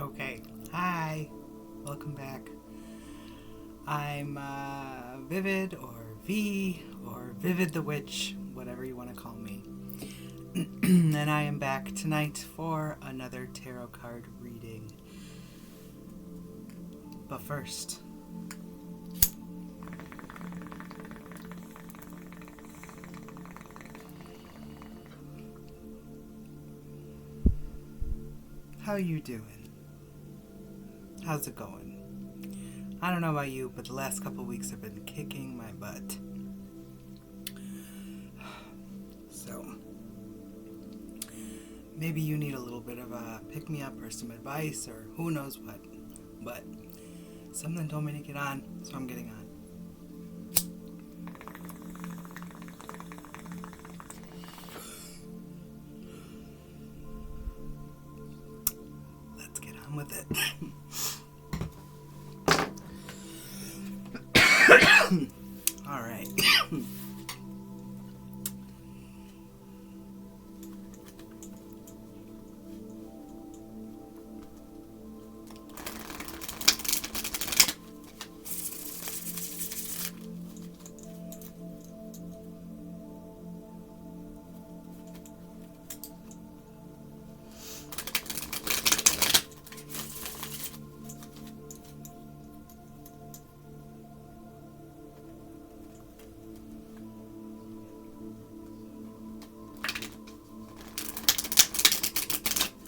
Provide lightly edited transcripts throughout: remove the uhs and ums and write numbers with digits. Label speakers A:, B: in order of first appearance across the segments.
A: Okay. Hi. Welcome back. I'm Vivid or V or Vivid the Witch, whatever you want to call me. And I am back tonight for another tarot card reading. But first, how you doing? How's it going? I don't know about you, but the last couple weeks have been kicking my butt. So, maybe you need a little bit of a pick-me-up or some advice or who knows what. But something told me to get on, so I'm getting on. Let's get on with it. All right.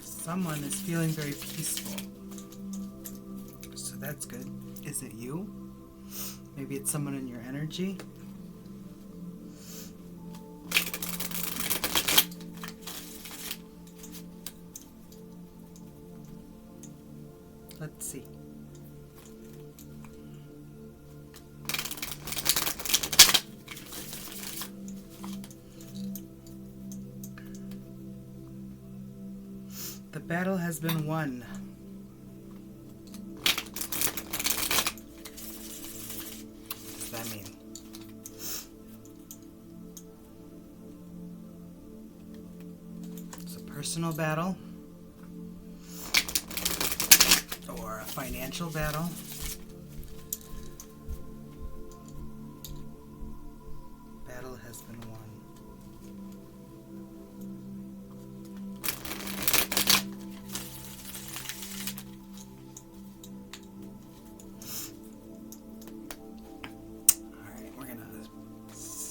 A: Someone is feeling very peaceful. So that's good. Is it you? Maybe it's someone in your energy? Let's see. The battle has been won. What does that mean? It's a personal battle or a financial battle. Battle has been won.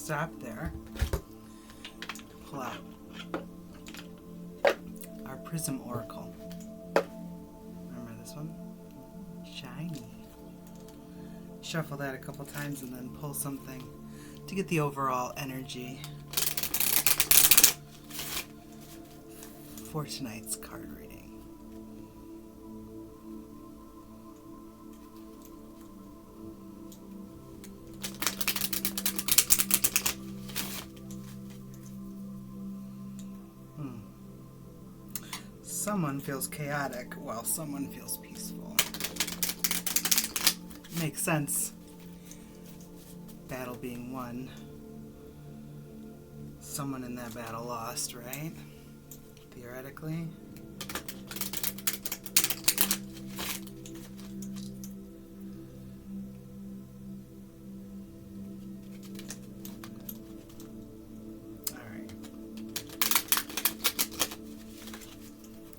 A: Stop there. Pull out our Prism Oracle. Remember this one? Shiny. Shuffle that a couple times and then pull something to get the overall energy for tonight's card reading. Someone feels chaotic while someone feels peaceful. Makes sense. Battle being won. Someone in that battle lost, right? Theoretically.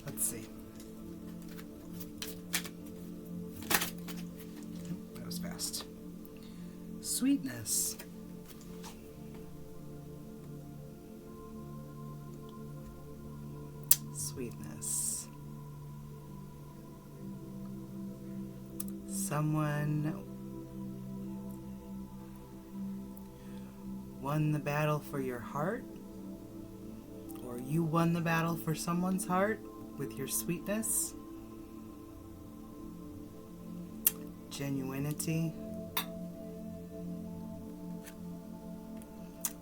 A: Let's see. That was fast. Sweetness. Sweetness. Someone won the battle for your heart, or you won the battle for someone's heart with your sweetness, genuinity.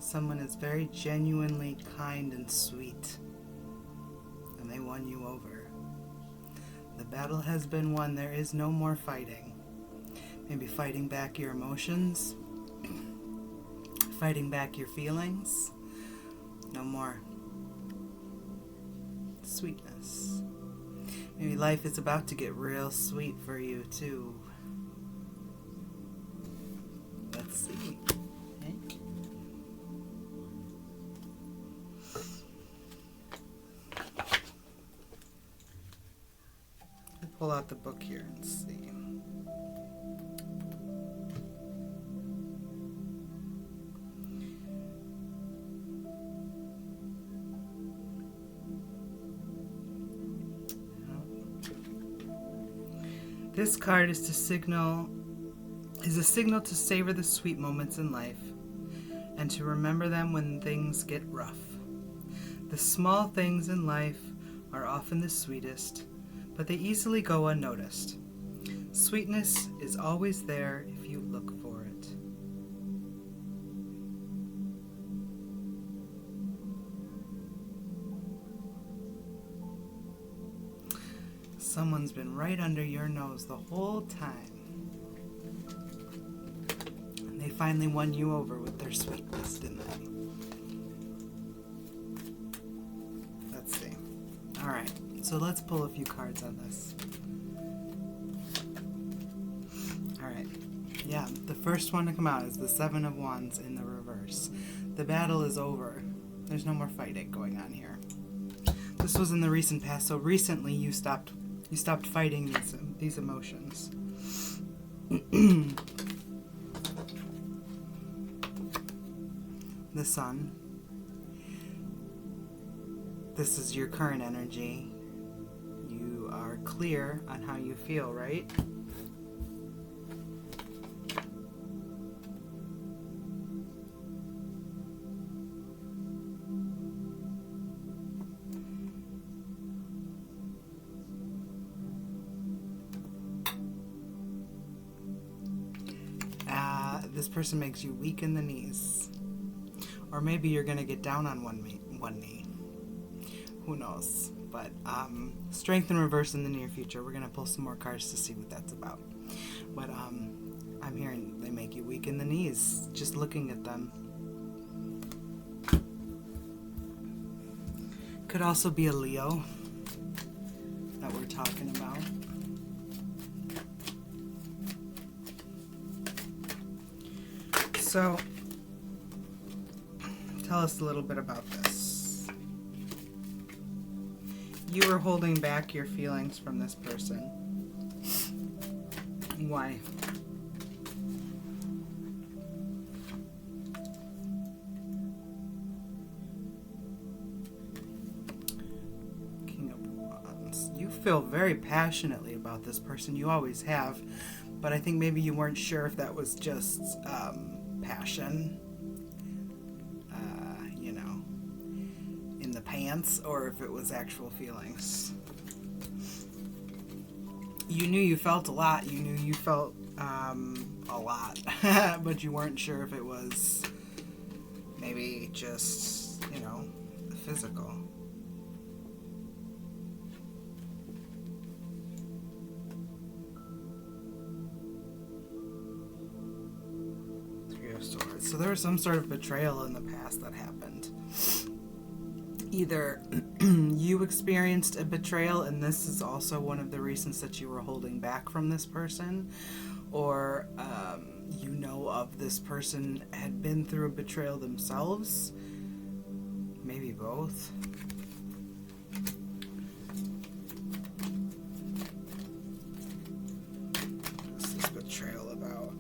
A: Someone is very genuinely kind and sweet, and they won you over. The battle has been won. There is no more fighting. Maybe fighting back your emotions, fighting back your feelings. No more sweetness. Maybe life is about to get real sweet for you, too. Let's see. Okay. We'll pull out the book here and see. This card is a signal to savor the sweet moments in life and to remember them when things get rough. The small things in life are often the sweetest, but they easily go unnoticed. Sweetness is always there if you look for it. Someone's been right under your nose the whole time. And they finally won you over with their sweetness, didn't they? Let's see. Alright, so let's pull a few cards on this. Alright, yeah, the first one to come out is the Seven of Wands in the reverse. The battle is over. There's no more fighting going on here. This was in the recent past, so recently you stopped fighting these emotions. The Sun. This is your current energy. You are clear on how you feel, right? This person makes you weak in the knees. Or maybe you're going to get down on one knee. Who knows? But strength in reverse in the near future. We're going to pull some more cards to see what that's about. But I'm hearing they make you weak in the knees just looking at them. Could also be a Leo that we're talking about. So, tell us a little bit about this. You were holding back your feelings from this person. Why? King of Wands. You feel very passionately about this person. You always have. But I think maybe you weren't sure if that was just passion, in the pants, or if it was actual feelings. You knew you felt a lot. You knew you felt a lot, but you weren't sure if it was maybe just, physical. So there was some sort of betrayal in the past that happened. Either you experienced a betrayal and this is also one of the reasons that you were holding back from this person, or of this person had been through a betrayal themselves. Maybe both. What's this betrayal about?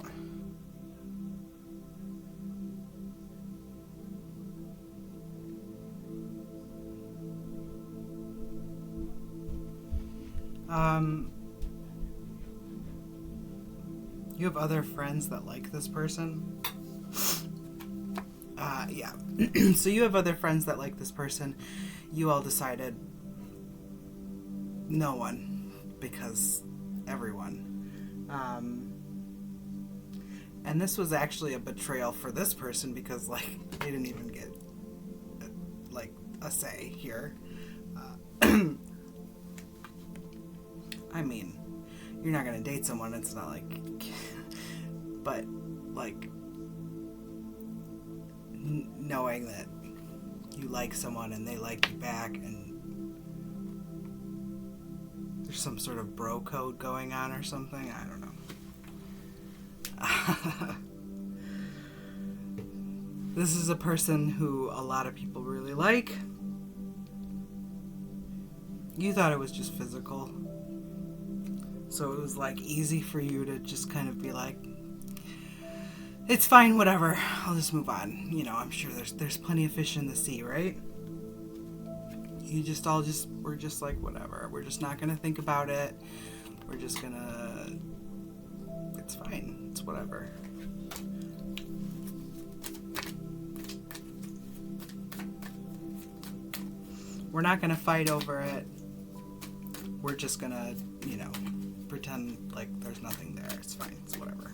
A: You have other friends that like this person? Yeah. So you have other friends that like this person. You all decided no one, because everyone. And this was actually a betrayal for this person because, they didn't even get, a say here. I mean, you're not going to date someone, it's not like... But, knowing that you like someone and they like you back, and some sort of bro code going on or something. I don't know. This is a person who a lot of people really like. You thought it was just physical. So it was like easy for you to just kind of be like, it's fine, whatever. I'll just move on. You know, I'm sure there's plenty of fish in the sea, right? We're just like, whatever. We're just not gonna think about it. We're just gonna, it's fine. It's whatever. We're not gonna fight over it. We're just gonna, you know, pretend like there's nothing there. It's fine. It's whatever.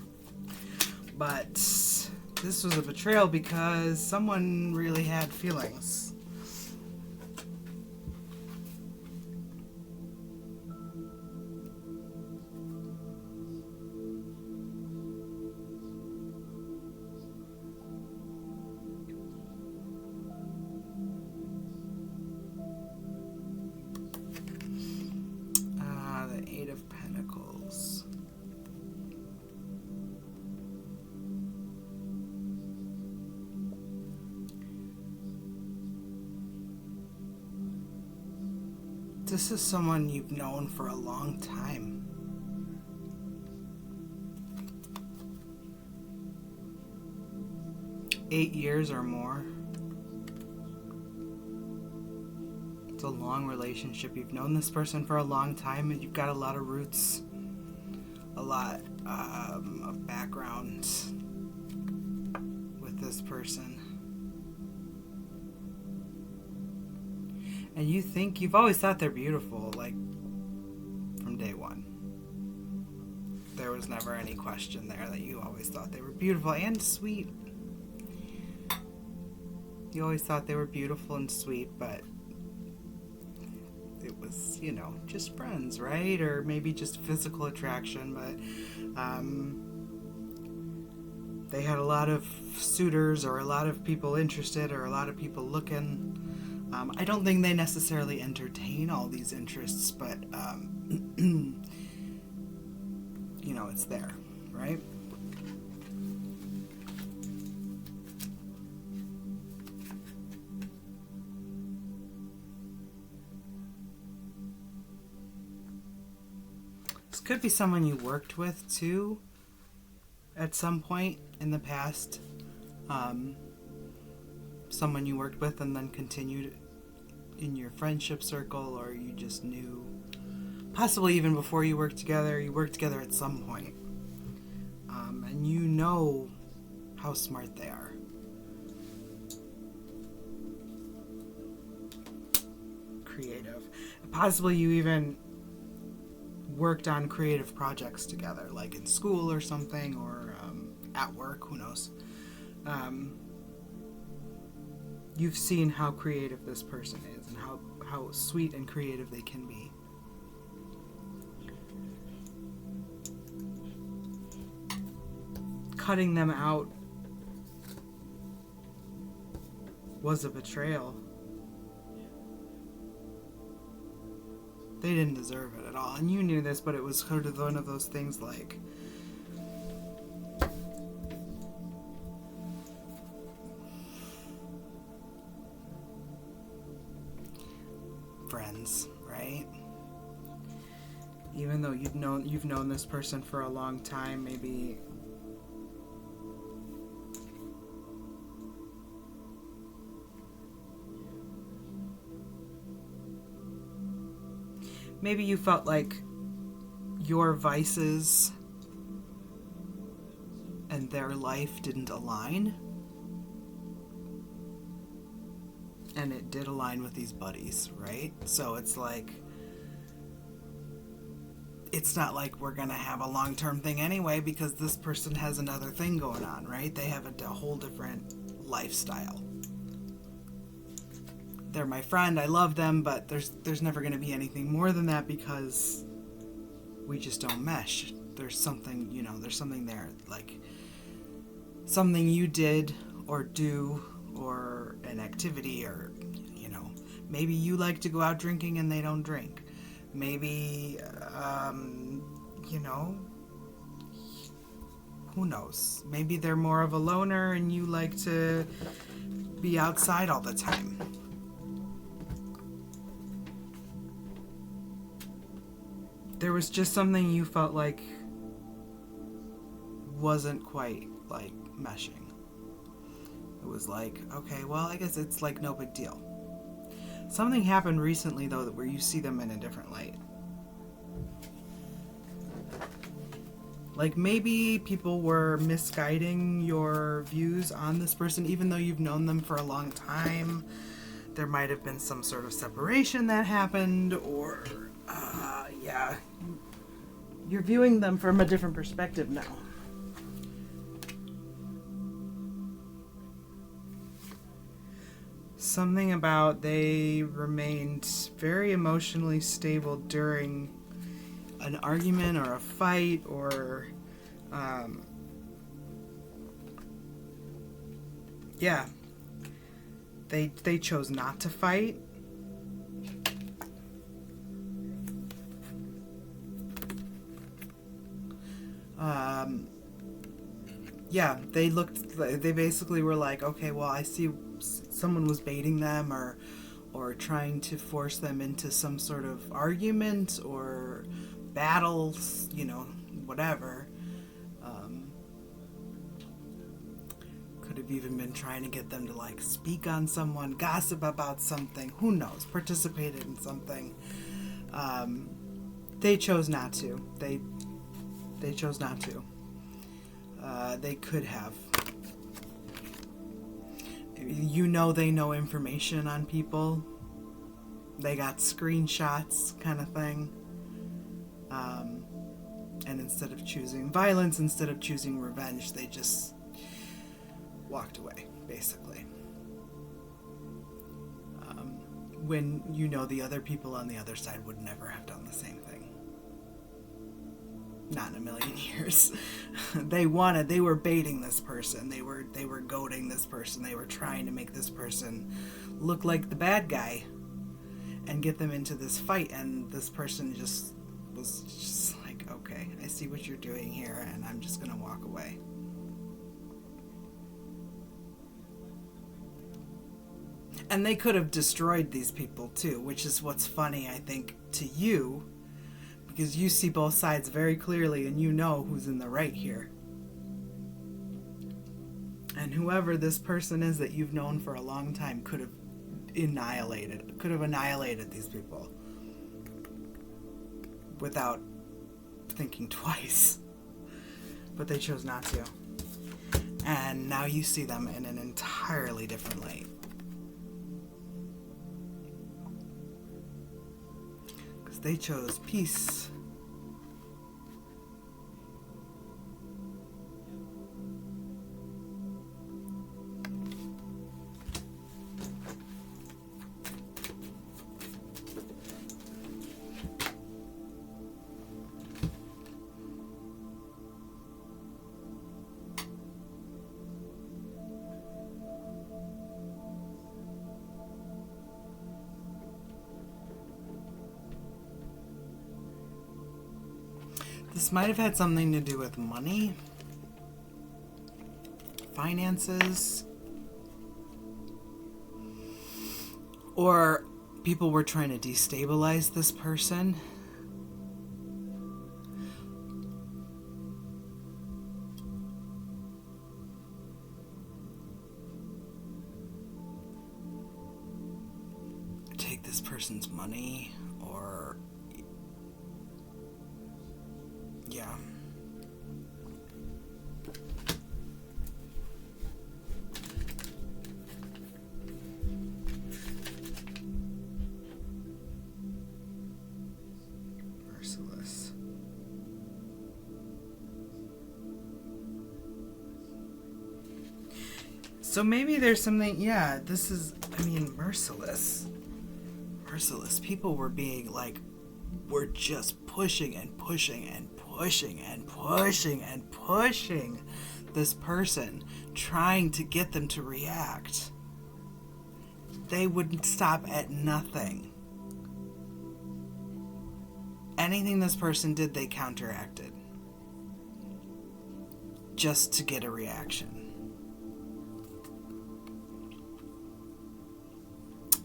A: But this was a betrayal because someone really had feelings. The Eight of Pentacles. This is someone you've known for a long time. Eight years or more. It's a long relationship. You've known this person for a long time and you've got a lot of roots, a lot of background with this person. And you've always thought they're beautiful, like from day one. There was never any question there that you always thought they were beautiful and sweet. You always thought they were beautiful and sweet, but it was, you know, just friends, right? Or maybe just physical attraction, but they had a lot of suitors or a lot of people interested or a lot of people looking. I don't think they necessarily entertain all these interests, but, you know, it's there, right? This could be someone you worked with, too, at some point in the past. Someone you worked with and then continued in your friendship circle, or you just knew, possibly even before you worked together at some point. And you know how smart they are. Creative. Possibly you even worked on creative projects together, like in school or something, or at work, who knows. You've seen how creative this person is and how sweet and creative they can be. Cutting them out was a betrayal. They didn't deserve it at all. And you knew this, but it was sort of one of those things like, friends, right? Even though you've known this person for a long time, maybe you felt like your vices and their life didn't align. And it did align with these buddies, right? So it's like, it's not like we're gonna have a long-term thing anyway because this person has another thing going on, right? They have a whole different lifestyle. They're my friend, I love them, but there's never gonna be anything more than that because we just don't mesh. There's something, you know, there's something there, like something you did or do, or an activity, or, you know, maybe you like to go out drinking and they don't drink. Maybe You know, who knows? Maybe they're more of a loner and you like to be outside all the time. There was just something you felt like wasn't quite, like, meshing. It was like, okay, well, I guess it's, like, no big deal. Something happened recently, though, where you see them in a different light. Like, maybe people were misguiding your views on this person, even though you've known them for a long time. There might have been some sort of separation that happened, or, yeah. You're viewing them from a different perspective now. Something about they remained very emotionally stable during an argument or a fight, or yeah, they chose not to fight. Yeah, they basically were like, okay, well, I see someone was baiting them, or trying to force them into some sort of argument or battles, you know, whatever. Could have even been trying to get them to, like, speak on someone, gossip about something, who knows, participated in something. They chose not to. They chose not to. They could have. You know, they know information on people. They got screenshots, kind of thing. And instead of choosing violence, instead of choosing revenge, they just walked away, basically. When you know the other people on the other side would never have done the same thing. Not in a million years. They were baiting this person. They were goading this person. They were trying to make this person look like the bad guy and get them into this fight, and this person just was just like, okay, I see what you're doing here, and I'm just gonna walk away. And they could have destroyed these people too, which is what's funny, I think, to you, because you see both sides very clearly and you know who's in the right here. And whoever this person is that you've known for a long time could have annihilated these people without thinking twice. But they chose not to. And now you see them in an entirely different light. Because they chose peace. This might have had something to do with money, finances, or people were trying to destabilize this person. Take this person's money, or yeah. Merciless. So maybe there's something, yeah, this is, I mean, merciless. Merciless. People were being like, we're just pushing and pushing and pushing and pushing and pushing this person, trying to get them to react. They wouldn't stop at nothing. anything this person did, they counteracted. Just to get a reaction.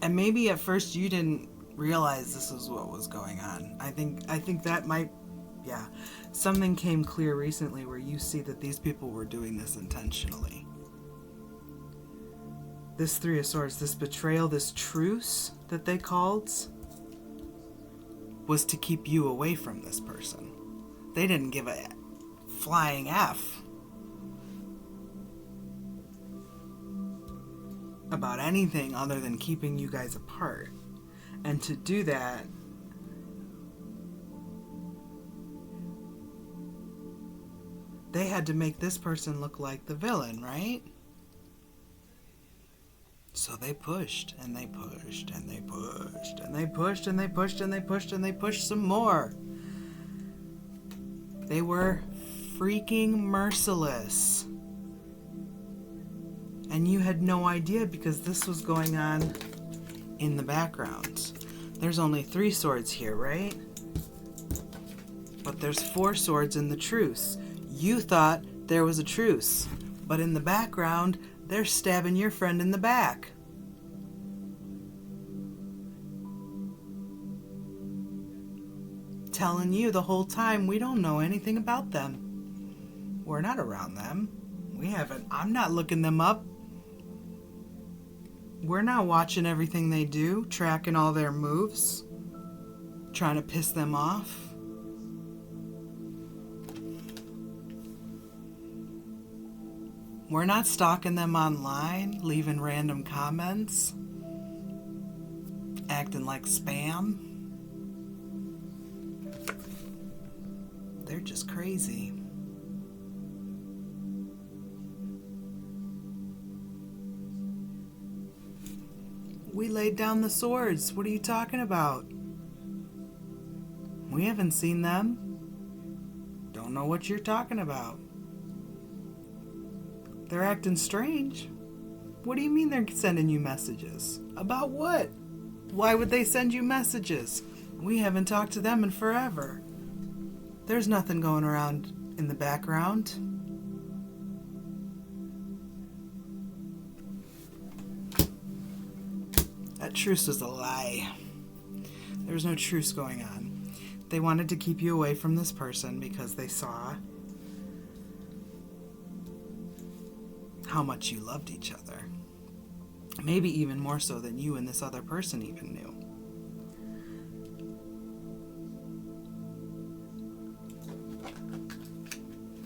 A: And maybe at first you didn't realize this was what was going on. I think that might, yeah. Something came clear recently where you see that these people were doing this intentionally. This Three of Swords, this betrayal, this truce that they called, was to keep you away from this person. They didn't give a flying F about anything other than keeping you guys apart. And to do that, they had to make this person look like the villain, right? So they pushed, and they pushed, and they pushed, and they pushed, and they pushed, and they pushed, and they pushed some more. They were freaking merciless. And you had no idea because this was going on in the background. There's only 3 swords here, right? But there's 4 swords in the truce. You thought there was a truce, but in the background, they're stabbing your friend in the back. Telling you the whole time, we don't know anything about them. We're not around them. I'm not looking them up. We're not watching everything they do, tracking all their moves, trying to piss them off. We're not stalking them online, leaving random comments, acting like spam. They're just crazy. We laid down the swords. What are you talking about? We haven't seen them. Don't know what you're talking about. They're acting strange. What do you mean they're sending you messages? About what? Why would they send you messages? We haven't talked to them in forever. There's nothing going around in the background. That truce was a lie. There was no truce going on. They wanted to keep you away from this person because they saw how much you loved each other. Maybe even more so than you and this other person even knew.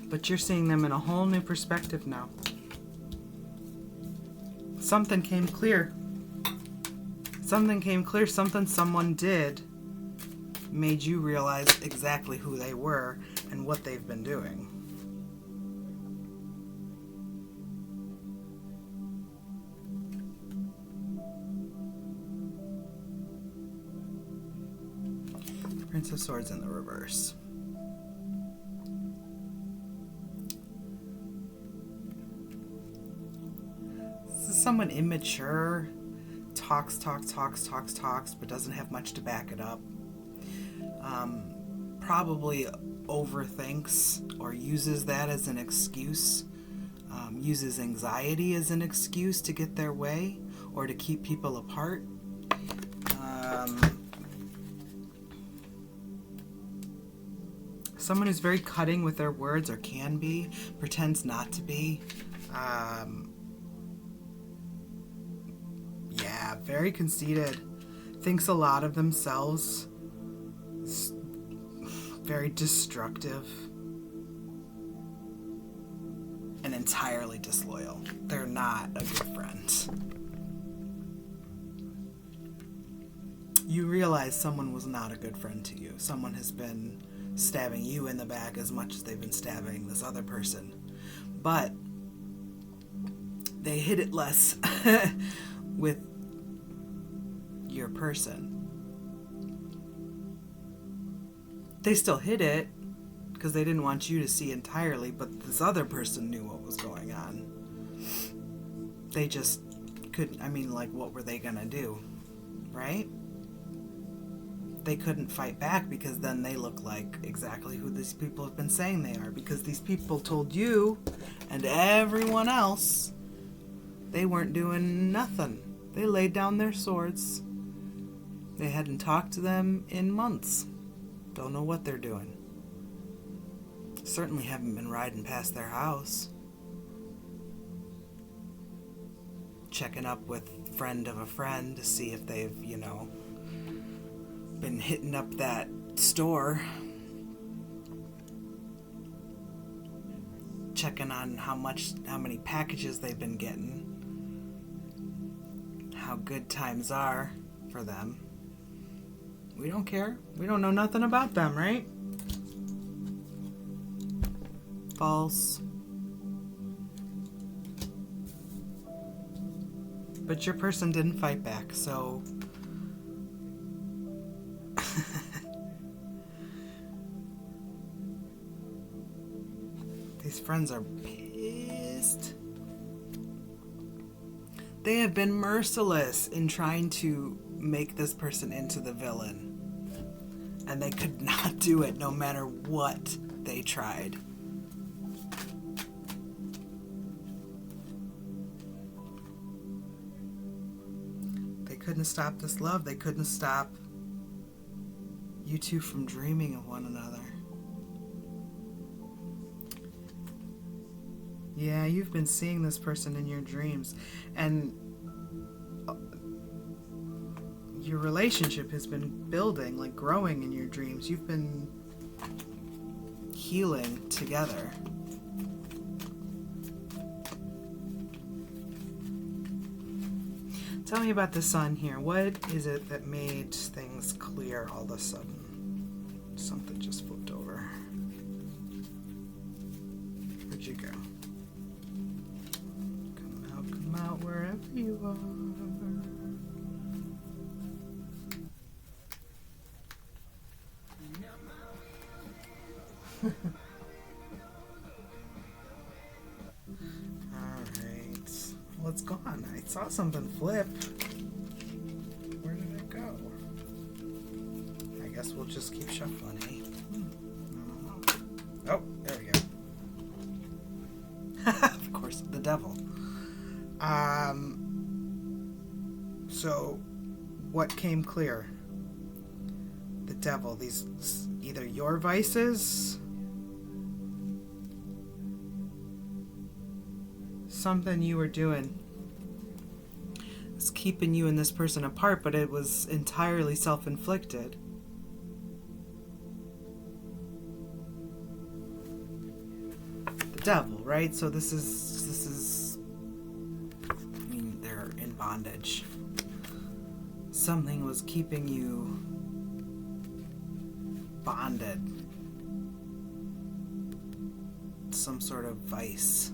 A: But you're seeing them in a whole new perspective now. Something came clear. Something came clear. Something someone did made you realize exactly who they were and what they've been doing. Prince of Swords in the reverse. This is someone immature, talks, but doesn't have much to back it up. Probably overthinks or uses that as an excuse. Uses anxiety as an excuse to get their way or to keep people apart. Someone who's very cutting with their words, or can be, pretends not to be. Yeah, very conceited. Thinks a lot of themselves. Very destructive. And entirely disloyal. They're not a good friend. You realize someone was not a good friend to you. Someone has been stabbing you in the back as much as they've been stabbing this other person. But they hit it less with your person. They still hit it because they didn't want you to see entirely, but this other person knew what was going on. They just couldn't, what were they gonna do, right? they couldn't fight back, because then they look like exactly who these people have been saying they are, because these people told you and everyone else they weren't doing nothing. They laid down their swords. They hadn't talked to them in months. Don't know what they're doing. Certainly haven't been riding past their house. Checking up with friend of a friend to see if they've, been hitting up that store. Checking on how many packages they've been getting. How good times are for them. We don't care. We don't know nothing about them, right? False. But your person didn't fight back, so... These friends are pissed. They have been merciless in trying to make this person into the villain. And they could not do it no matter what they tried. They couldn't stop this love. They couldn't stop you two from dreaming of one another. Yeah, you've been seeing this person in your dreams, and your relationship has been building, like growing in your dreams. You've been healing together. Tell me about the sun here. What is it that made things clear all of a sudden? Something just flipped over. Where'd you go? Come out wherever you are. Alright. Well, it's gone. I saw something flip. Where did it go? I guess we'll just keep shuffling, eh? Oh, there we go. Of course, the devil. So, what came clear? The devil. These, either your vices, something you were doing is keeping you and this person apart, but it was entirely self-inflicted. The devil, right? So this is I mean, they're in bondage. Something was keeping you bonded. Some sort of vice.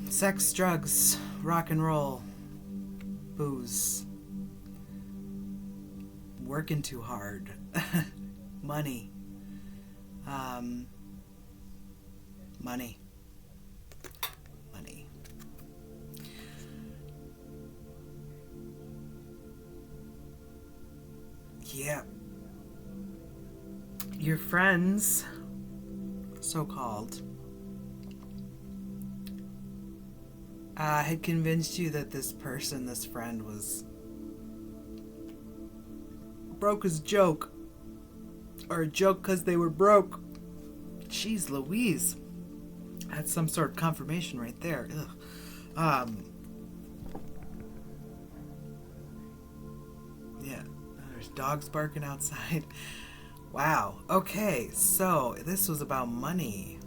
A: Sex, drugs, rock and roll, booze, working too hard, money, money. Yeah. Your friends, so-called, had convinced you that this person, this friend, was broke as a joke. Or a joke because they were broke. Jeez Louise. That's some sort of confirmation right there. Ugh. Yeah, there's dogs barking outside. Wow. Okay, so this was about money.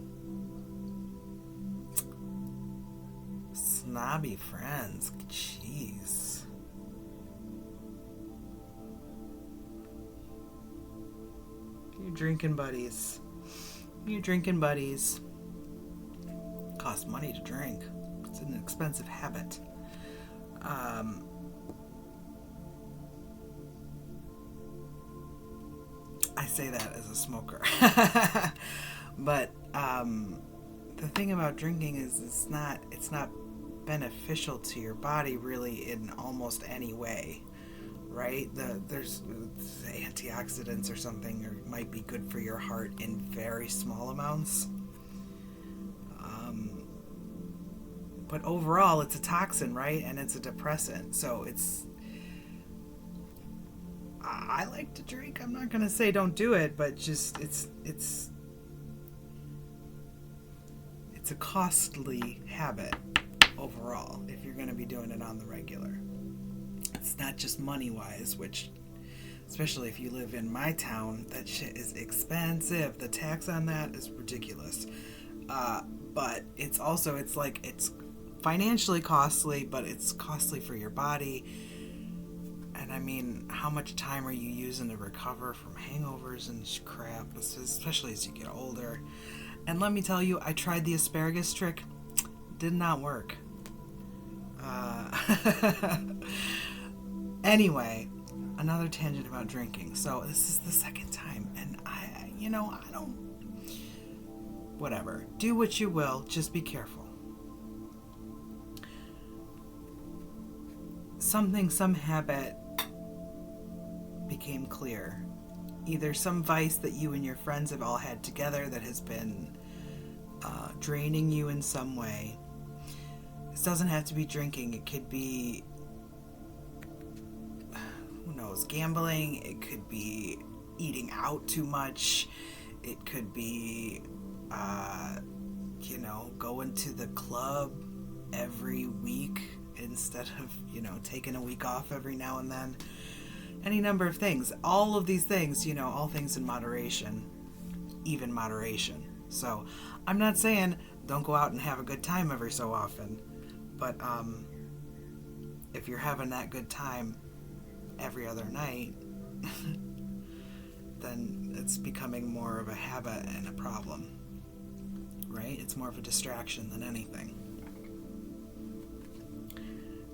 A: Snobby friends. Jeez. You drinking buddies. Costs money to drink. It's an expensive habit. I say that as a smoker. But the thing about drinking is it's not beneficial to your body really in almost any way. right? There's antioxidants or something, or might be good for your heart in very small amounts. But overall, it's a toxin, right? And it's a depressant. So I like to drink. I'm not gonna say don't do it, but just it's a costly habit overall if you're gonna be doing it on the regular. It's not just money wise, which, especially if you live in my town, that shit is expensive. The tax on that is ridiculous. But it's also, it's financially costly, but it's costly for your body. And I mean, how much time are you using to recover from hangovers and crap, especially as you get older? And let me tell you, I tried the asparagus trick. Did not work. Anyway, another tangent about drinking. So this is the second time, and I don't. Whatever. Do what you will. Just be careful. Some habit became clear. Either some vice that you and your friends have all had together that has been draining you in some way. This doesn't have to be drinking. It could be, who knows, gambling. It could be eating out too much. It could be, going to the club every week instead of, taking a week off every now and then. Any number of things. All of these things, all things in moderation, even moderation. So I'm not saying don't go out and have a good time every so often, but if you're having that good time every other night, then it's becoming more of a habit and a problem, right? It's more of a distraction than anything.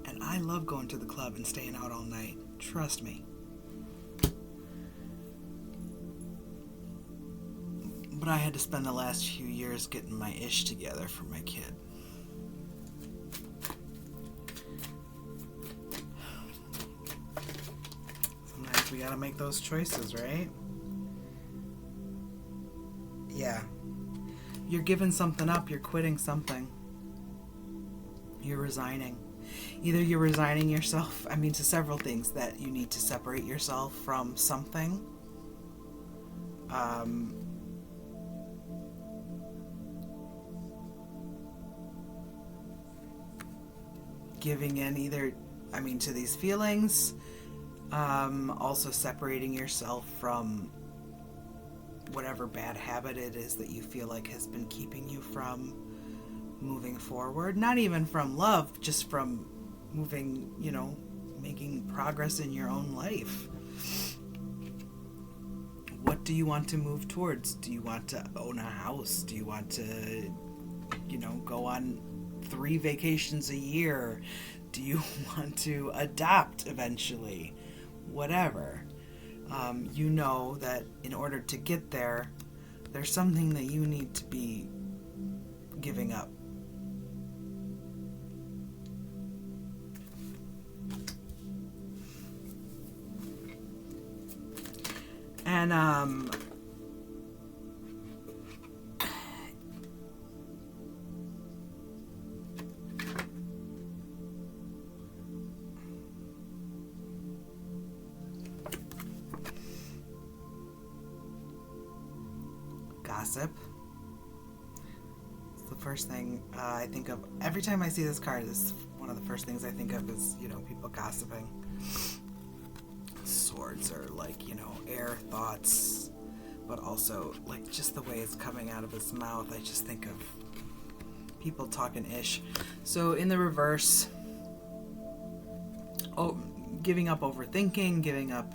A: And I love going to the club and staying out all night. Trust me. But I had to spend the last few years getting my ish together for my kid. Sometimes we gotta make those choices, right? Yeah. You're giving something up, you're quitting something. You're resigning. Either you're resigning yourself, to several things, that you need to separate yourself from something. Giving in to these feelings, also separating yourself from whatever bad habit it is that you feel like has been keeping you from moving forward. Not even from love, just from moving, making progress in your own life. What do you want to move towards? Do you want to own a house? Do you want to, go on 3 vacations a year? Do you want to adopt eventually? Whatever. You know that in order to get there, there's something that you need to be giving up. And gossip. It's the first thing I think of every time I see this card. This is one of the first things I think of is, people gossiping. Swords are air thoughts, but also just the way it's coming out of his mouth. I just think of people talking ish. So in the reverse, giving up overthinking, giving up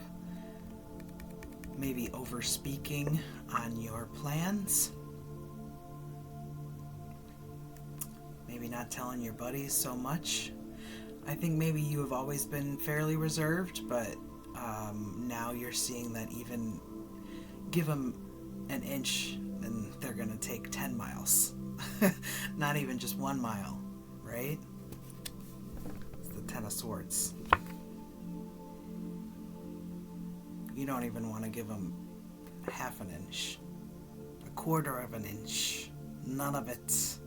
A: maybe overspeaking on your plans, maybe not telling your buddies so much. I think maybe you have always been fairly reserved, but now you're seeing that even give them an inch and they're going to take 10 miles. Not even just 1 mile, right? It's the Ten of Swords. You don't even want to give them half an inch, a quarter of an inch, none of it.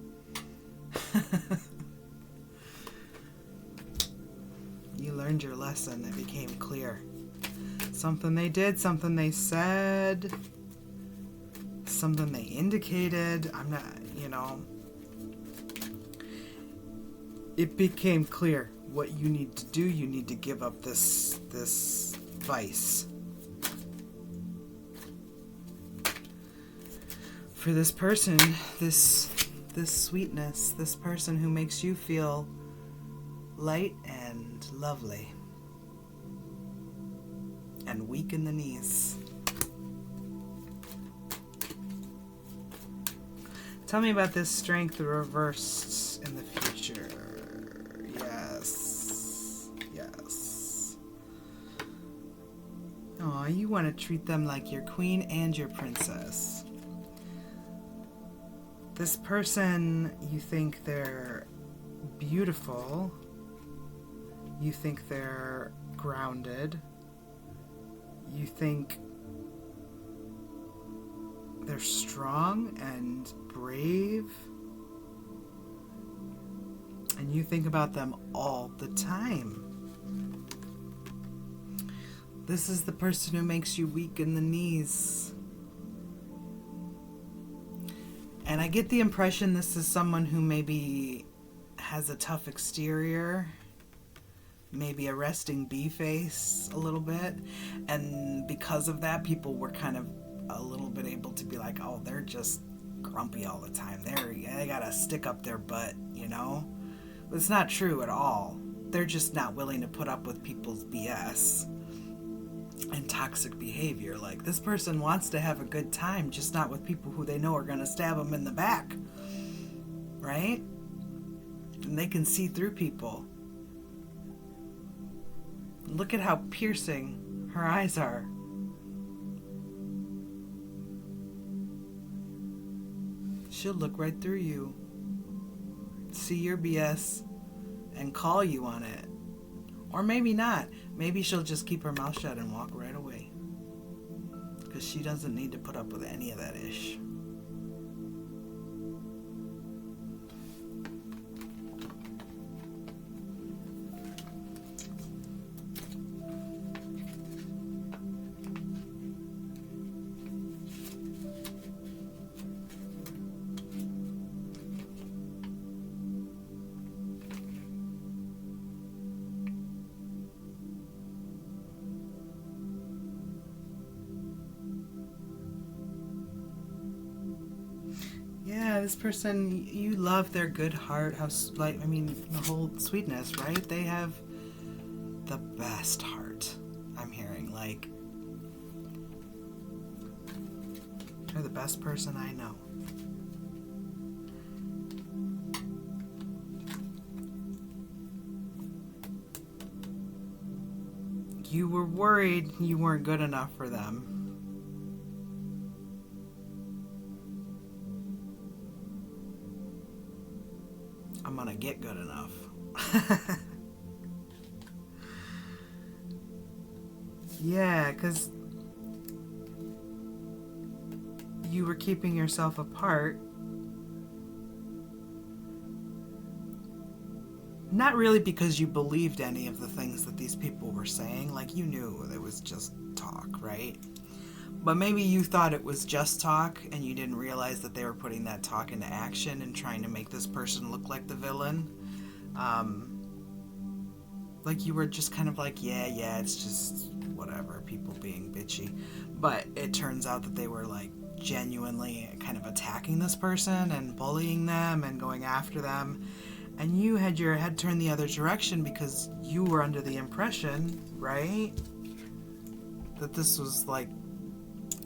A: You learned your lesson. It became clear. Something they did, something they said, something they indicated. I'm not, it became clear what you need to do. You need to give up this vice. For this person, this sweetness, this person who makes you feel light and lovely and weak in the knees. Tell me about this strength reversed in the future. Yes. Aw, you want to treat them like your queen and your princess. This person, you think they're beautiful. You think they're grounded. You think they're strong and brave. And you think about them all the time. This is the person who makes you weak in the knees. And I get the impression this is someone who maybe has a tough exterior, maybe a resting bee face a little bit. And because of that, people were kind of a little bit able to be like, oh, they're just grumpy all the time. They got a stick up their butt, But it's not true at all. They're just not willing to put up with people's BS and toxic behavior. Like, this person wants to have a good time, just not with people who they know are going to stab them in the back. Right? And they can see through people. Look at how piercing her eyes are. She'll look right through you, see your BS, and call you on it. Or maybe not. Maybe she'll just keep her mouth shut and walk right away. Because she doesn't need to put up with any of that ish. Yeah, this person, you love their good heart, the whole sweetness, right? They have the best heart, I'm hearing. Like, they're the best person I know. You were worried you weren't good enough for them. I'm gonna get good enough. Yeah, because you were keeping yourself apart. Not really because you believed any of the things that these people were saying. Like, you knew it was just talk, right? But maybe you thought it was just talk and you didn't realize that they were putting that talk into action and trying to make this person look like the villain. Like, you were just kind of like, yeah, it's just whatever, people being bitchy. But it turns out that they were like genuinely kind of attacking this person and bullying them and going after them. And you had your head turned the other direction because you were under the impression, right, that this was like,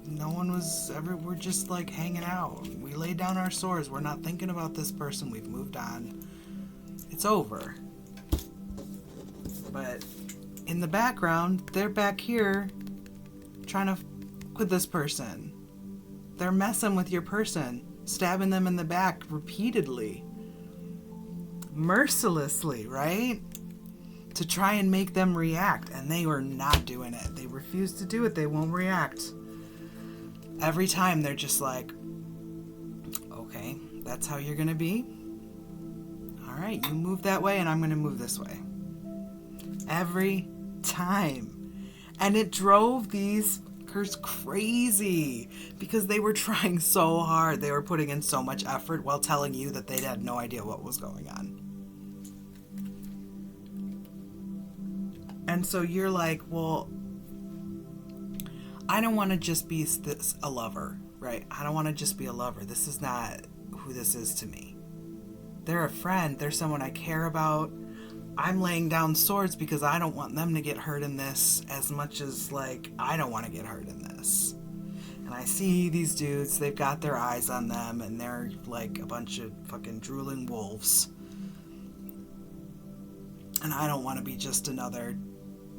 A: no one was ever, we're just like hanging out. We laid down our swords. We're not thinking about this person. We've moved on. It's over. But in the background, they're back here trying to with this person. They're messing with your person, stabbing them in the back repeatedly. Mercilessly, right? to try and make them react, and they were not doing it. They refuse to do it. They won't react. Every time they're just like, okay, that's how you're going to be? All right, you move that way and I'm going to move this way. Every time. And it drove these fuckers crazy because they were trying so hard. They were putting in so much effort while telling you that they had no idea what was going on. And so you're like, well, I don't want to just be a lover, right? I don't want to just be a lover. This is not who this is to me. They're a friend. They're someone I care about. I'm laying down swords because I don't want them to get hurt in this as much as, like, I don't want to get hurt in this. And I see these dudes, they've got their eyes on them, and they're like a bunch of fucking drooling wolves. And I don't want to be just another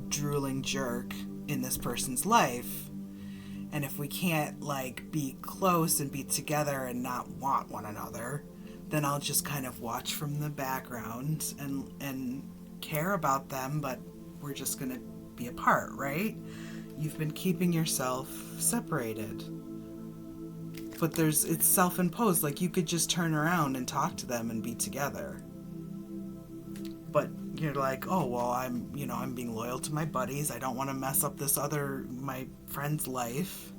A: drooling jerk in this person's life. And if we can't, like, be close and be together and not want one another, then I'll just kind of watch from the background and care about them, but we're just going to be apart, right? You've been keeping yourself separated. But it's self-imposed. Like, you could just turn around and talk to them and be together. But you're like, oh, well, I'm being loyal to my buddies. I don't want to mess up my friend's life.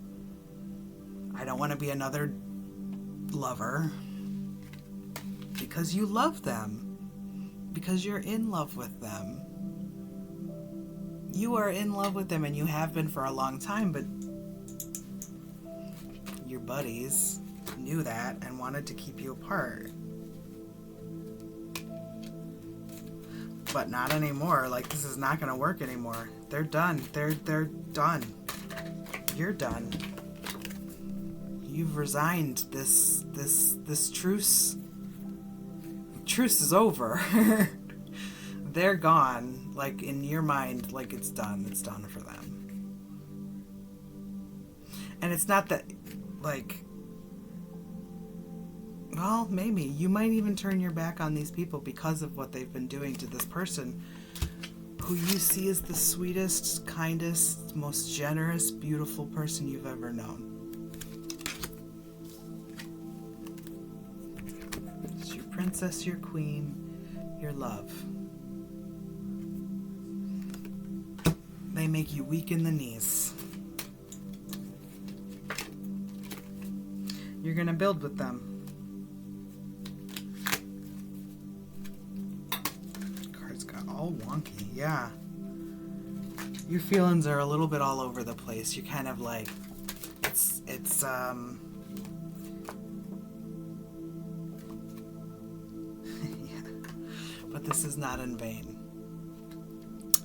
A: I don't want to be another lover. Because you love them. Because you're in love with them. You are in love with them, and you have been for a long time, but your buddies knew that and wanted to keep you apart. But not anymore. Like, this is not going to work anymore. They're done. They're done. You're done. You've resigned this truce. Truce is over. They're gone. Like, in your mind, like, it's done. It's done for them. And it's not that, like, well, maybe. You might even turn your back on these people because of what they've been doing to this person who you see as the sweetest, kindest, most generous, beautiful person you've ever known. It's your princess, your queen, your love. They make you weak in the knees. You're gonna build with them. All wonky, yeah. Your feelings are a little bit all over the place. You're kind of like, it's yeah. But this is not in vain.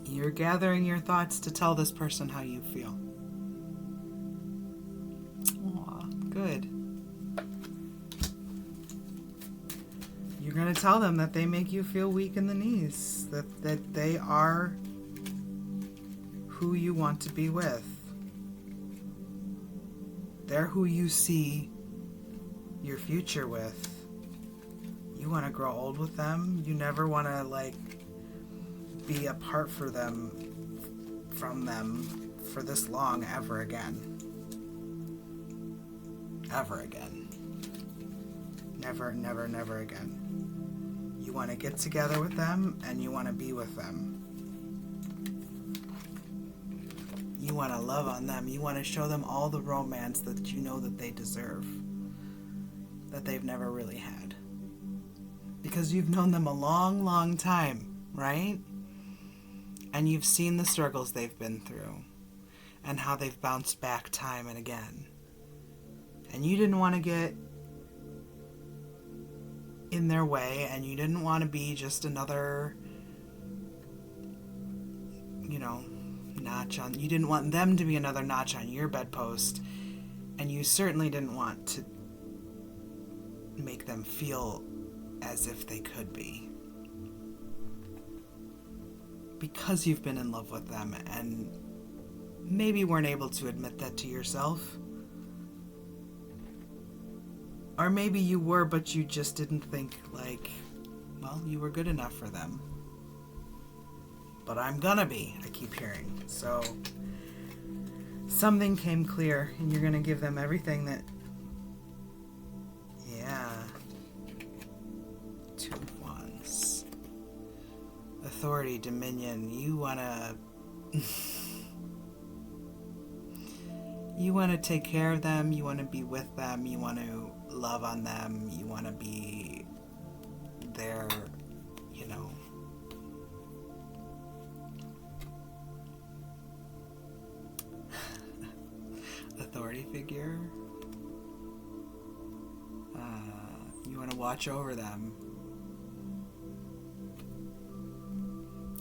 A: You're gathering your thoughts to tell this person how you feel. Aw, good. You're going to tell them that they make you feel weak in the knees, that they are who you want to be with. They're who you see your future with. You want to grow old with them. You never want to, like, be apart from them for this long ever again. Ever again. Never, never, never again. You want to get together with them, and you want to be with them. You want to love on them. You want to show them all the romance that you know that they deserve, that they've never really had. Because you've known them a long, long time, right? And you've seen the struggles they've been through, and how they've bounced back time and again. And you didn't want to get in their way, and you didn't want to be just another, notch on, you didn't want them to be another notch on your bedpost, and you certainly didn't want to make them feel as if they could be, because you've been in love with them and maybe weren't able to admit that to yourself. Or maybe you were, but you just didn't think, like, well, you were good enough for them. but I'm gonna be, I keep hearing. So something came clear, and you're gonna give them everything that, yeah. 2 of Wands. Authority, dominion. You wanna you wanna take care of them, you wanna be with them, you wanna love on them, you wanna be their, you know, authority figure. You want to watch over them.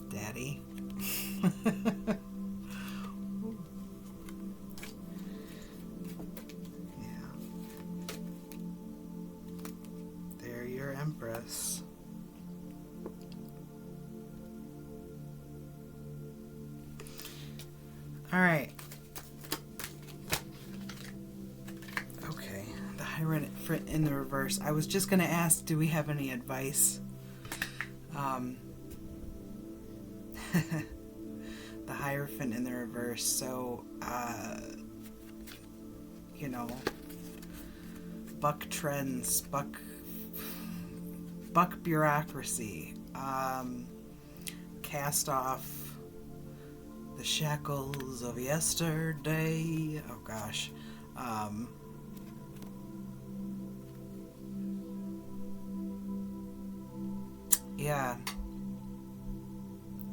A: Daddy. Yeah. They're your Empress. All right. I read it in the reverse. I was just going to ask, do we have any advice? The Hierophant in the reverse. So, you know, buck trends, buck bureaucracy, cast off the shackles of yesterday. Oh gosh. Yeah.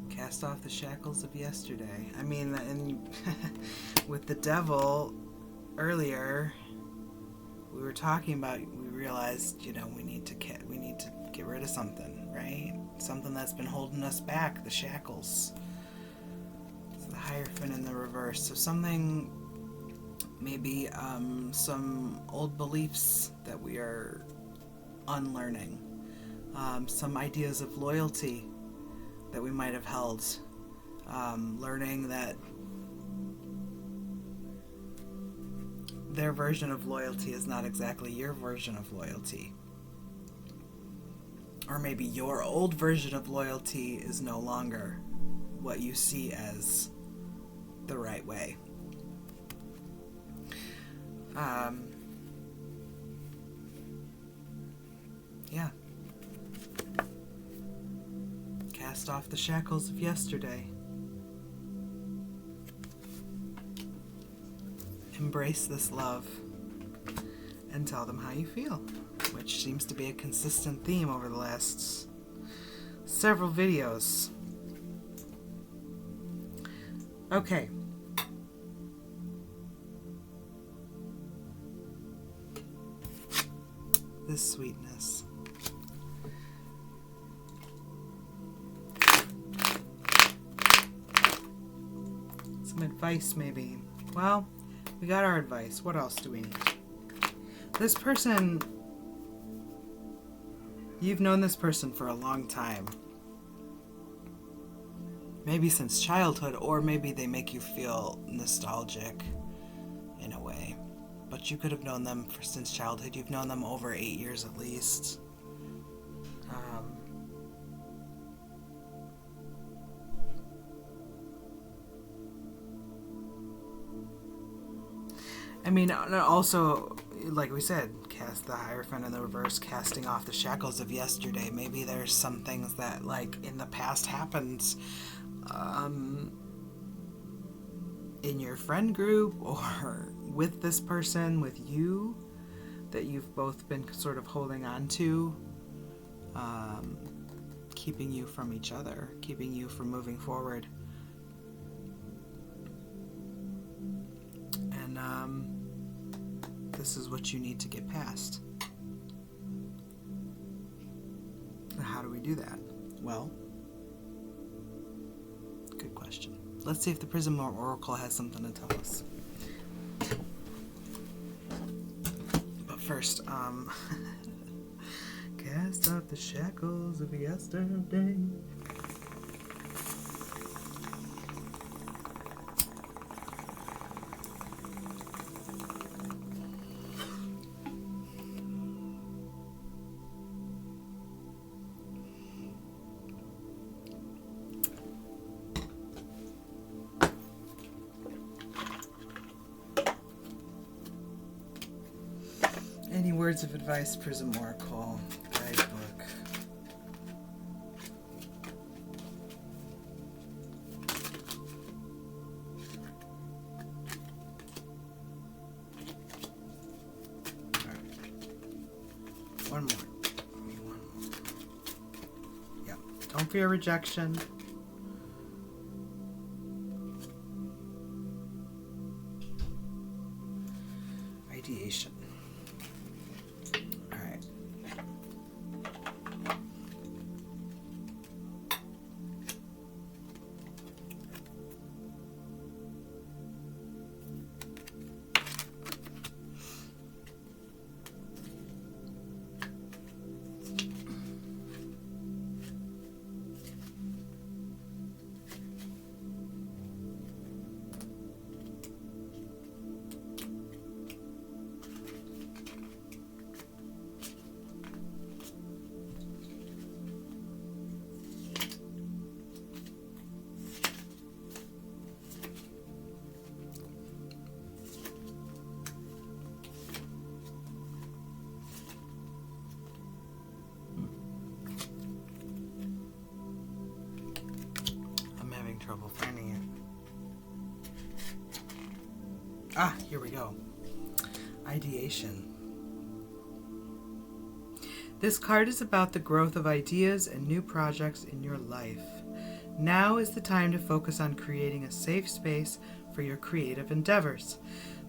A: Cast off the shackles of yesterday. I mean, and with the devil earlier, we were talking about, we realized, you know, we need to get rid of something, right? Something that's been holding us back, the shackles. It's the Hierophant in the reverse. So something, maybe some old beliefs that we are unlearning. Some ideas of loyalty that we might have held. Learning that their version of loyalty is not exactly your version of loyalty. Or maybe your old version of loyalty is no longer what you see as the right way. Yeah. Cast off the shackles of yesterday. Embrace this love and tell them how you feel, which seems to be a consistent theme over the last several videos. Okay. This sweetness. Some advice, maybe. Well, we got our advice. What else do we need? This person, you've known this person for a long time. Maybe since childhood, or maybe they make you feel nostalgic in a way. But you could have known them since childhood. You've known them over 8 years at least. I mean, also, like we said, cast the Hierophant in the reverse, casting off the shackles of yesterday. Maybe there's some things that, like, in the past happened in your friend group or with this person, with you, that you've both been sort of holding on to, keeping you from each other, keeping you from moving forward. And this is what you need to get past. How do we do that? Well, good question. Let's see if the Prism Oracle has something to tell us. But first, cast off the shackles of yesterday. Any words of advice, Prism Oracle guidebook? One more. Give me one more. Yeah. Don't fear rejection. Ideation. All right. Trouble finding it. Ah, here we go. Ideation. This card is about the growth of ideas and new projects in your life. Now is the time to focus on creating a safe space for your creative endeavors.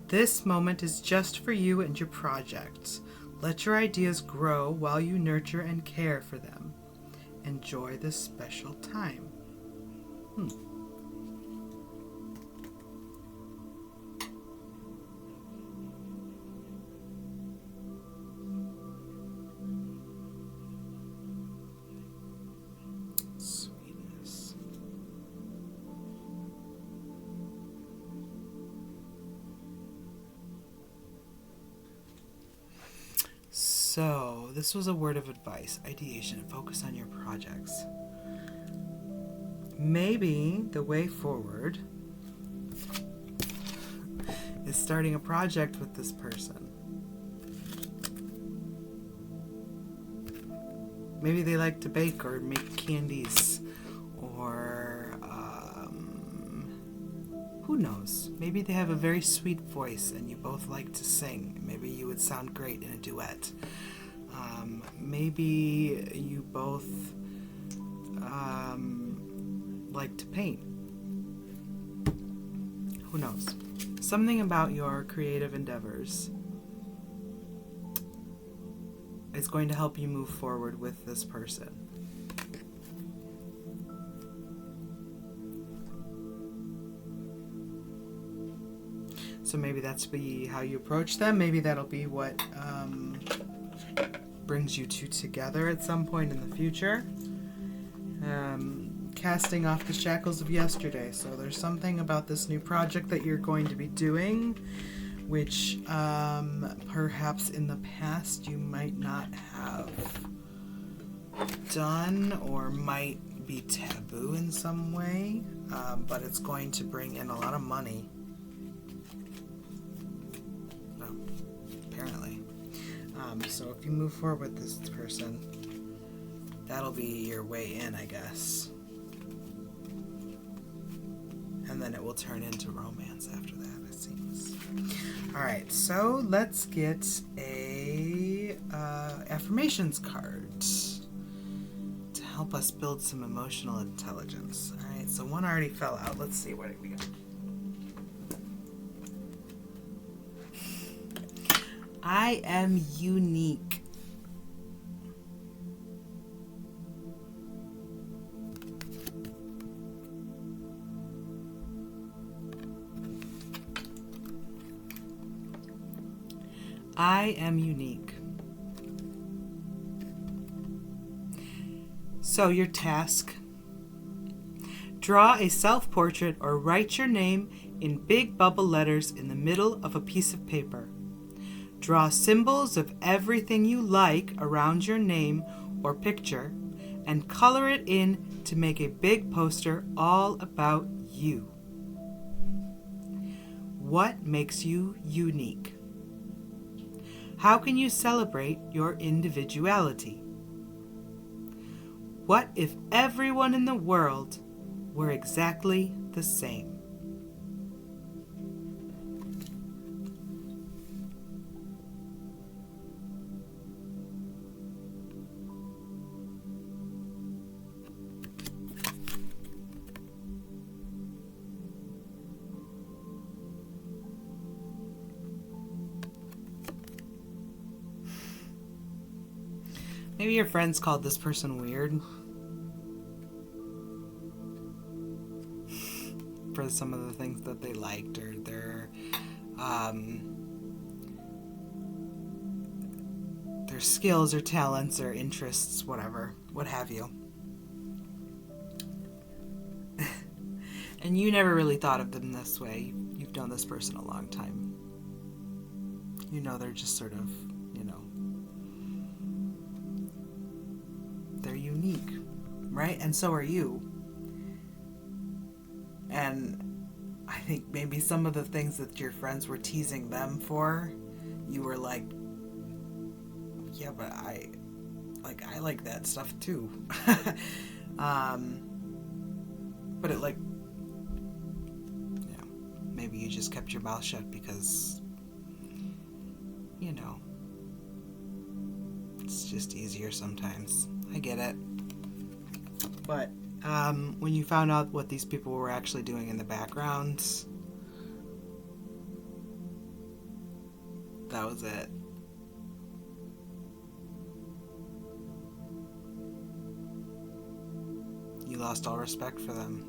A: This moment is just for you and your projects. Let your ideas grow while you nurture and care for them. Enjoy this special time. Sweetness. So, this was a word of advice. Ideation. Focus on your projects. Maybe the way forward is starting a project with this person. Maybe they like to bake or make candies, or who knows? Maybe they have a very sweet voice and you both like to sing. Maybe you would sound great in a duet. Maybe you both like to paint. Who knows? Something about your creative endeavors is going to help you move forward with this person. So maybe that's be how you approach them. Maybe that'll be what brings you two together at some point in the future. Casting off the shackles of yesterday. So there's something about this new project that you're going to be doing which perhaps in the past you might not have done or might be taboo in some way, but it's going to bring in a lot of money. No, apparently. So if you move forward with this person, that'll be your way in, I guess. And then it will turn into romance after that, it seems. Alright, so let's get a affirmations card to help us build some emotional intelligence. Alright, so one already fell out. Let's see what we got. I am unique. I am unique. So your task: draw a self-portrait or write your name in big bubble letters in the middle of a piece of paper. Draw symbols of everything you like around your name or picture and color it in to make a big poster all about you. What makes you unique? How can you celebrate your individuality? What if everyone in the world were exactly the same? Maybe your friends called this person weird for some of the things that they liked, or their skills or talents or interests, whatever, what have you. And you never really thought of them this way. You've known this person a long time. You know they're just sort of, they're unique, right? And so are you. And I think maybe some of the things that your friends were teasing them for, you were like, yeah, but I like that stuff too. But it maybe you just kept your mouth shut because, it's just easier sometimes. I get it. But when you found out what these people were actually doing in the background, that was it. You lost all respect for them.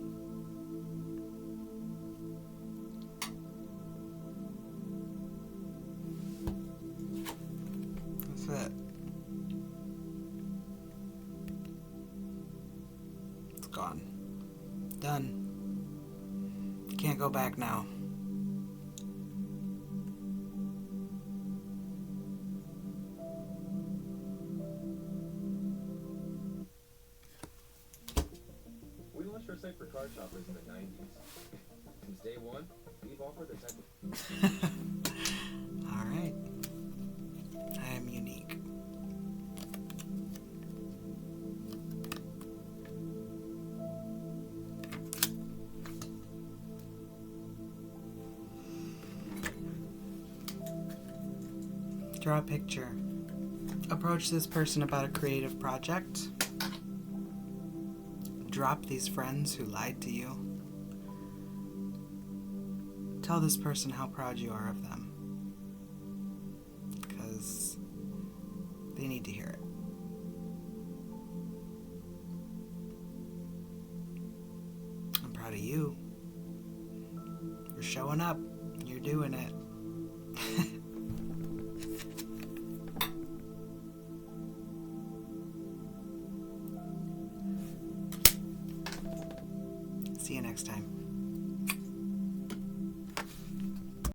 A: That's it. It's gone. Done. Can't go back now.
B: We launched our site for car shoppers in the 90s. Since day one, we've offered the type of...
A: Alright. I am unique. Draw a picture. Approach this person about a creative project. Drop these friends who lied to you. Tell this person how proud you are of them. Because they need to hear it. I'm proud of you. You're showing up. You're doing it. See you next time.